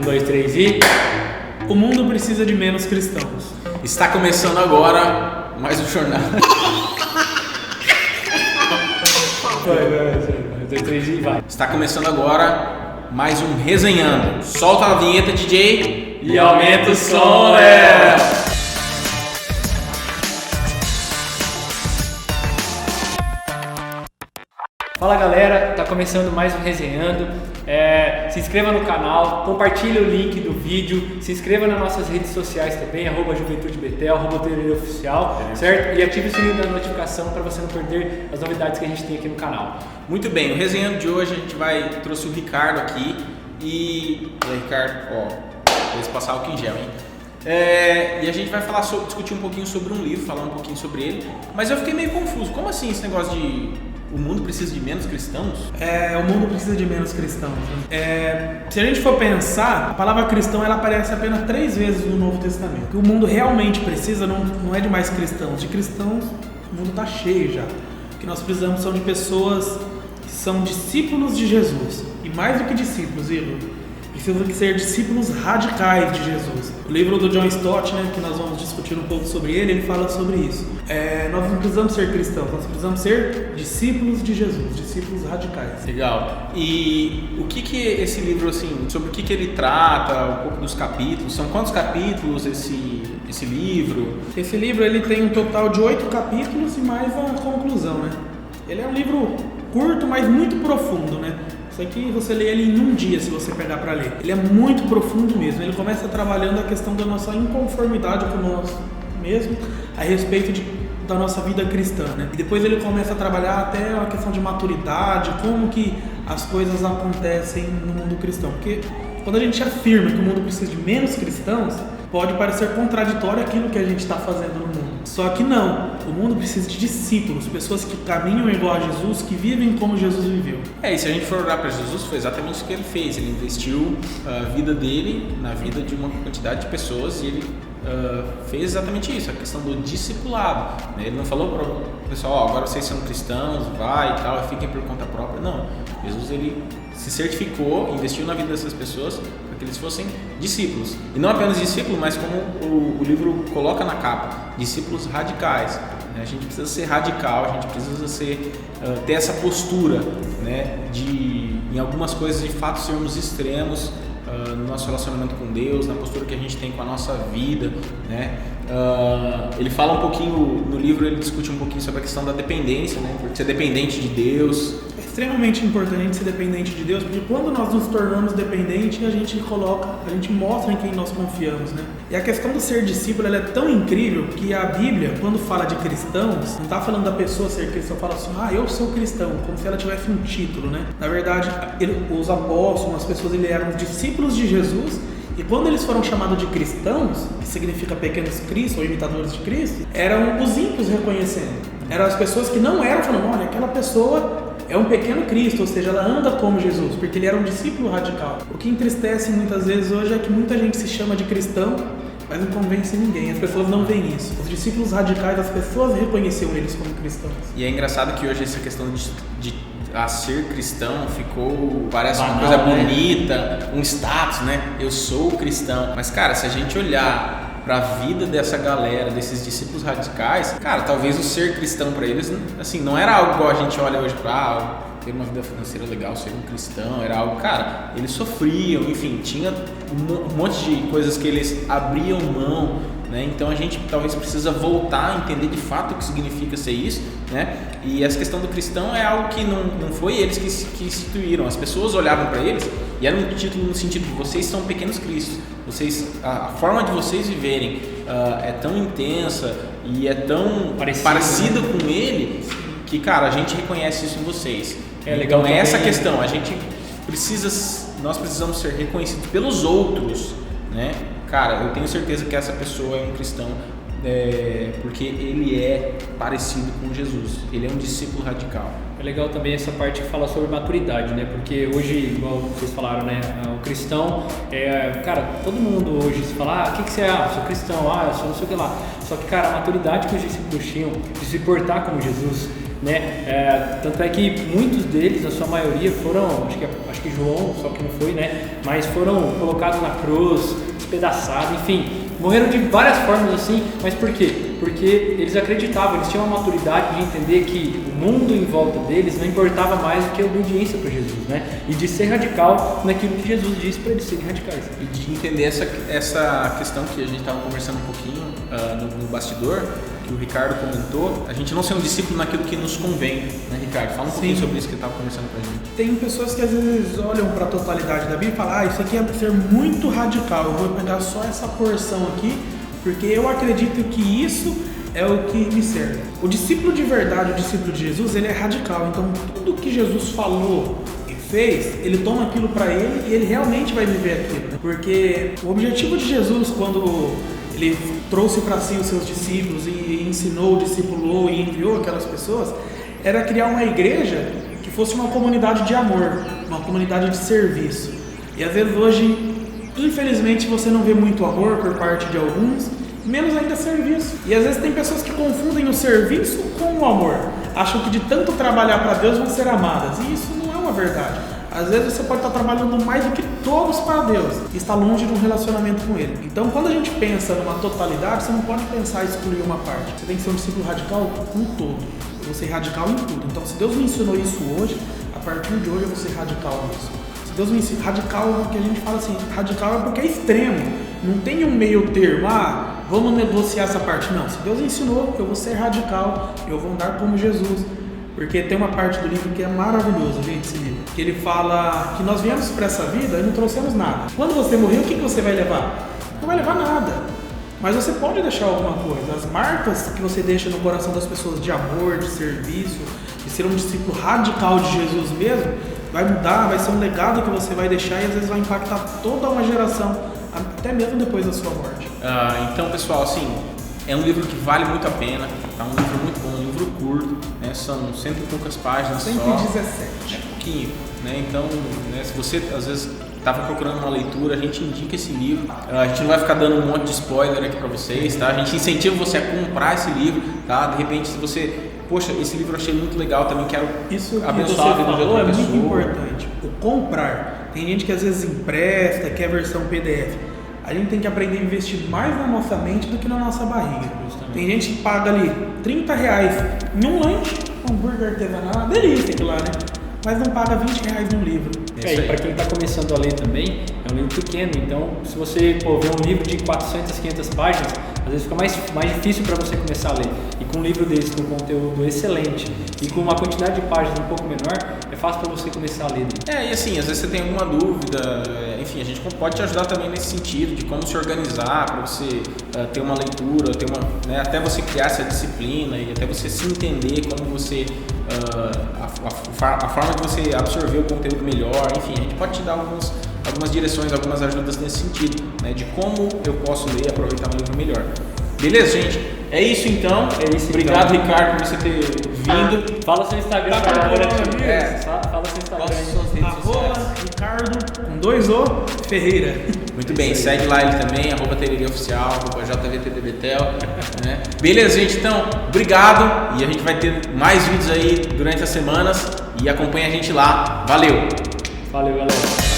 dois, três e... O mundo precisa de menos cristãos. Está começando agora mais um jornal. Um, dois, três e vai. Está começando agora mais um Resenhando. Solta a vinheta, DJ. E aumenta o som, galera! Fala galera, tá começando mais um Resenhando. Se inscreva no canal, compartilhe o link do vídeo, se inscreva nas nossas redes sociais também, @JuventudeBetel, @TeleOficial, certo? E ative o sininho da notificação para você não perder as novidades que a gente tem aqui no canal. Muito bem, no Resenhando de hoje a gente trouxe o Ricardo aqui. E aí, Ricardo, vou passar o gel, hein? E a gente vai discutir um pouquinho sobre um livro, falar um pouquinho sobre ele. Mas eu fiquei meio confuso, como assim esse negócio de... O mundo precisa de menos cristãos? O mundo precisa de menos cristãos. Se a gente for pensar, a palavra cristão ela aparece apenas 3 vezes no Novo Testamento. O que o mundo realmente precisa não é de mais cristãos. De cristãos, o mundo está cheio já. O que nós precisamos são de pessoas que são discípulos de Jesus. E mais do que discípulos, Igor, precisam ser discípulos radicais de Jesus. O livro do John Stott, que nós vamos discutir um pouco sobre ele fala sobre isso. Nós não precisamos ser cristãos, nós precisamos ser discípulos de Jesus, discípulos radicais. Legal. E o que esse livro, assim, sobre o que ele trata, um pouco dos capítulos? São quantos capítulos esse livro? Esse livro ele tem um total de 8 capítulos e mais a conclusão, Ele é um livro curto, mas muito profundo, Isso aqui você lê ele em um dia, se você pegar para ler. Ele é muito profundo mesmo. Ele começa trabalhando a questão da nossa inconformidade com nós mesmos a respeito da nossa vida cristã, E depois ele começa a trabalhar até a questão de maturidade, como que as coisas acontecem no mundo cristão. Porque quando a gente afirma que o mundo precisa de menos cristãos, pode parecer contraditório aquilo que a gente está fazendo no mundo. Só que não, o mundo precisa de discípulos, pessoas que caminham igual a Jesus, que vivem como Jesus viveu. E se a gente for olhar para Jesus, foi exatamente o que ele fez. Ele investiu a vida dele na vida de uma quantidade de pessoas e ele fez exatamente isso, a questão do discipulado. Ele não falou para o pessoal, agora vocês são cristãos, vai e tal, fiquem por conta própria. Não, Jesus ele se certificou, investiu na vida dessas pessoas para que eles fossem discípulos. E não apenas discípulos, mas como o livro coloca na capa, discípulos radicais. A gente precisa ser radical, a gente precisa ter essa postura, de em algumas coisas de fato sermos extremos no nosso relacionamento com Deus, na postura que a gente tem com a nossa vida, ele fala um pouquinho, no livro ele discute um pouquinho sobre a questão da dependência, porque ser dependente de Deus. É extremamente importante ser dependente de Deus, porque quando nós nos tornamos dependentes, a gente mostra em quem nós confiamos, E a questão do ser discípulo, ela é tão incrível que a Bíblia, quando fala de cristãos, não está falando da pessoa ser cristão, fala assim, eu sou cristão, como se ela tivesse um título, Na verdade, os apóstolos, as pessoas, eles eram discípulos de Jesus. E quando eles foram chamados de cristãos, que significa pequenos Cristo ou imitadores de Cristo, eram os ímpios reconhecendo. Eram as pessoas que não eram falando, olha, aquela pessoa é um pequeno Cristo, ou seja, ela anda como Jesus, porque ele era um discípulo radical. O que entristece muitas vezes hoje é que muita gente se chama de cristão, mas não convence ninguém, as pessoas não veem isso. Os discípulos radicais, as pessoas reconheciam eles como cristãos. E é engraçado que hoje essa questão de ser cristão parece banal, uma coisa bonita, um status, Eu sou cristão. Mas, cara, se a gente olhar para a vida dessa galera, desses discípulos radicais, cara, talvez o ser cristão para eles, assim, não era algo igual a gente olha hoje para ter uma vida financeira legal, ser um cristão, era algo, cara, eles sofriam, enfim, tinha um monte de coisas que eles abriam mão, Então a gente talvez precisa voltar a entender de fato o que significa ser isso, E essa questão do cristão é algo que não foi eles que instituíram, as pessoas olhavam para eles e era um título no sentido de vocês são pequenos cristos, a forma de vocês viverem é tão intensa e é tão parecida com ele que, cara, a gente reconhece isso em vocês. Legal. Então é essa questão, nós precisamos ser reconhecidos pelos outros, Cara, eu tenho certeza que essa pessoa é um cristão porque ele é parecido com Jesus, ele é um discípulo radical. É legal também essa parte que fala sobre maturidade, Porque hoje, igual vocês falaram, o cristão, cara, todo mundo hoje se fala, o que você é? Eu sou cristão, eu sou não sei o que lá. Só que, cara, a maturidade que os discípulos tinham de se portar como Jesus, né? Tanto é que muitos deles, a sua maioria, foram, acho que João, só que não foi, né? Mas foram colocados na cruz, despedaçados, enfim, morreram de várias formas assim. Mas por quê? Porque eles acreditavam, eles tinham a maturidade de entender que o mundo em volta deles não importava mais do que a obediência para Jesus, né? E de ser radical naquilo que Jesus disse para eles serem radicais. E de entender essa questão que a gente estava conversando um pouquinho no bastidor, que o Ricardo comentou, a gente não ser um discípulo naquilo que nos convém, né, Ricardo? Fala um pouquinho sobre isso que ele estava conversando com a gente. Tem pessoas que às vezes olham para a totalidade da Bíblia e falam, isso aqui é ser muito radical, eu vou pegar só essa porção aqui, porque eu acredito que isso é o que me serve. O discípulo de verdade, o discípulo de Jesus, ele é radical, então tudo que Jesus falou e fez, ele toma aquilo para ele e ele realmente vai viver aquilo, né? Porque o objetivo de Jesus, quando ele trouxe para si os seus discípulos e ensinou, discipulou e enviou aquelas pessoas, era criar uma igreja que fosse uma comunidade de amor, uma comunidade de serviço. E às vezes hoje, infelizmente, você não vê muito amor por parte de alguns, menos ainda serviço. E às vezes tem pessoas que confundem o serviço com o amor, acham que de tanto trabalhar para Deus vão ser amadas, e isso não é uma verdade. Às vezes você pode estar trabalhando mais do que todos para Deus e está longe de um relacionamento com Ele. Então, quando a gente pensa numa totalidade, você não pode pensar em excluir uma parte. Você tem que ser um discípulo radical com todo. Eu vou ser radical em tudo. Então, se Deus me ensinou isso hoje, a partir de hoje eu vou ser radical nisso. Se Deus me ensina, radical é o que a gente fala assim, radical é porque é extremo. Não tem um meio termo, vamos negociar essa parte. Não, se Deus ensinou, eu vou ser radical, eu vou andar como Jesus. Porque tem uma parte do livro que é maravilhosa, gente, esse livro. Que ele fala que nós viemos para essa vida e não trouxemos nada. Quando você morrer, o que você vai levar? Não vai levar nada. Mas você pode deixar alguma coisa. As marcas que você deixa no coração das pessoas de amor, de serviço, de ser um discípulo radical de Jesus mesmo, vai mudar, vai ser um legado que você vai deixar e às vezes vai impactar toda uma geração, até mesmo depois da sua morte. Então, pessoal, assim, é um livro que vale muito a pena, tá? Um livro muito bom, um livro curto, né? São 100 e poucas páginas 117. É pouquinho, né? Então, né, se você às vezes estava procurando uma leitura, a gente indica esse livro. A gente não vai ficar dando um monte de spoiler aqui para vocês, tá? A gente incentiva você a comprar esse livro, tá? De repente, se você, poxa, esse livro eu achei muito legal, também quero abençoar a vida de outra pessoa. É muito importante. O comprar. Tem gente que às vezes empresta, quer a versão PDF. A gente tem que aprender a investir mais na nossa mente do que na nossa barriga. Justamente. Tem gente que paga ali R$30 em um lanche, um hambúrguer artesanal, delícia aquilo lá, né? Mas não paga R$20 num livro. E para quem está começando a ler também, é um livro pequeno, então se você vê um livro de 400, 500 páginas, às vezes fica mais difícil para você começar a ler. E com um livro desse, com conteúdo excelente e com uma quantidade de páginas um pouco menor, é fácil para você começar a ler. E assim, às vezes você tem alguma dúvida, enfim, a gente pode te ajudar também nesse sentido de como se organizar para você ter uma leitura, ter né, até você criar essa disciplina e até você se entender como você, a forma de você absorver o conteúdo melhor, enfim, a gente pode te dar algumas direções, algumas ajudas nesse sentido, né, de como eu posso ler e aproveitar o livro melhor. Beleza, gente? É isso então. Obrigado, então, Ricardo, por você ter vindo. Fala seu Instagram para a galera. Fala seu Instagram. Ricardo, com 2 O, Ferreira. Muito bem, segue lá ele também, @TereriaOficial, @JVTDBtel, né? Beleza, gente? Então, obrigado. E a gente vai ter mais vídeos aí durante as semanas. E acompanha a gente lá. Valeu! Valeu, galera.